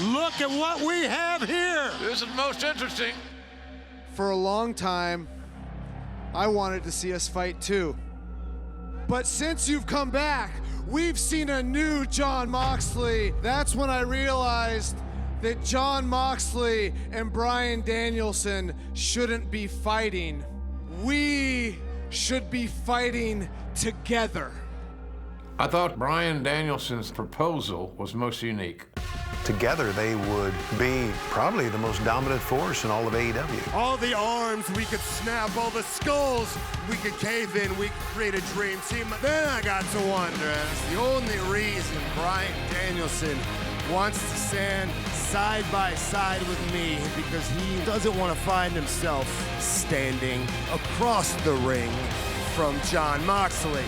Look at what we have here. This is most interesting. For a long time, I wanted to see us fight too. But since you've come back, we've seen a new Jon Moxley. That's when I realized that Jon Moxley and Bryan Danielson shouldn't be fighting. We should be fighting together. I thought Bryan Danielson's proposal was most unique. Together, they would be probably the most dominant force in all of AEW. All the arms we could snap, all the skulls we could cave in, we could create a dream team. Then I got to wonder, it's the only reason Bryan Danielson wants to stand side by side with me, because he doesn't want to find himself standing across the ring from Jon Moxley.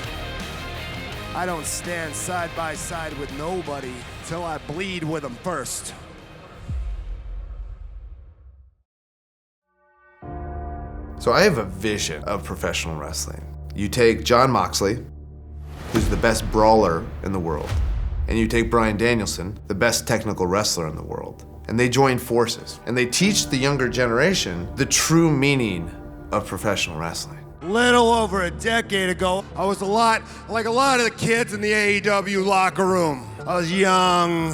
I don't stand side by side with nobody till I bleed with them first. So I have a vision of professional wrestling. You take Jon Moxley, who's the best brawler in the world, and you take Bryan Danielson, the best technical wrestler in the world, and they join forces, and they teach the younger generation the true meaning of professional wrestling. Little over a decade ago, I was a lot like a lot of the kids in the AEW locker room. I was young,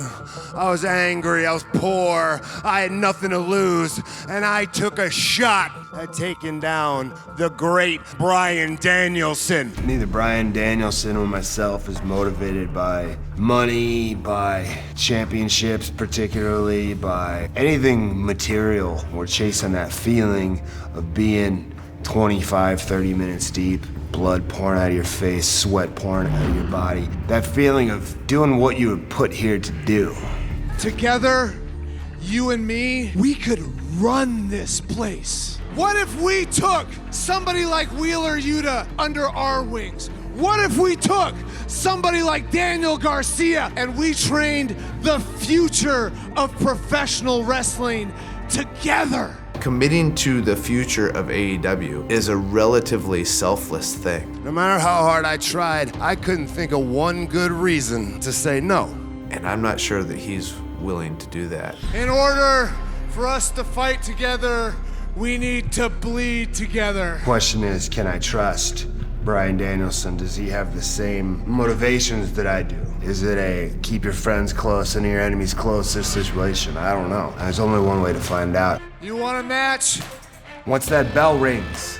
I was angry, I was poor, I had nothing to lose, and I took a shot at taking down the great Bryan Danielson. Neither Bryan Danielson or myself is motivated by money, by championships particularly, by anything material. We're chasing that feeling of being 25, 30 minutes deep, blood pouring out of your face, sweat pouring out of your body. That feeling of doing what you were put here to do. Together, you and me, we could run this place. What if we took somebody like Wheeler Yuta under our wings? What if we took somebody like Daniel Garcia and we trained the future of professional wrestling together? Committing to the future of AEW is a relatively selfless thing. No matter how hard I tried, I couldn't think of one good reason to say no. And I'm not sure that he's willing to do that. In order for us to fight together, we need to bleed together. Question is, can I trust Bryan Danielson? Does he have the same motivations that I do? Is it a keep your friends close and your enemies closer situation? I don't know. There's only one way to find out. You want a match? Once that bell rings,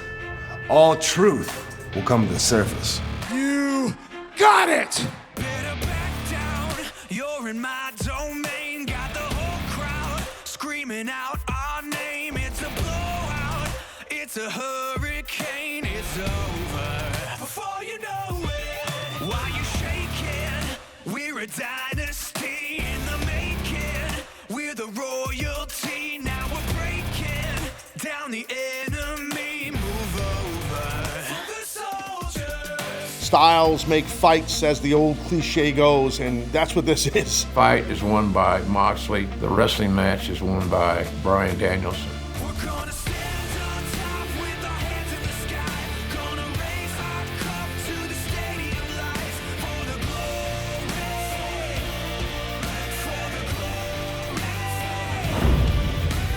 all truth will come to the surface. You got it! Better back down, you're in my domain. Got the whole crowd screaming out our name. It's a blowout, it's a hurricane, it's over before you know it. While you shaking, we're a dynasty in the making. We're the royalty, now we're breaking down the enemy. Move over for the soldiers. Styles make fights, as the old cliche goes, and that's what this is. Fight is won by Moxley. The wrestling match is won by Bryan Danielson. We're gonna stand on top with our hands in the sky. Gonna raise our cup to the stadium lights for the glory, for the glory.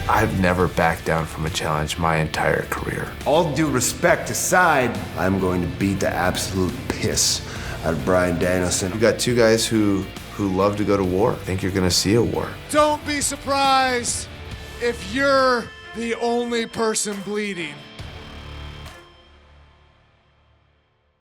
I've never backed down from a challenge my entire career. All due respect aside, I'm going to beat the absolute piss out of Bryan Danielson. You got two guys who love to go to war. I think you're gonna see a war. Don't be surprised if you're the only person bleeding.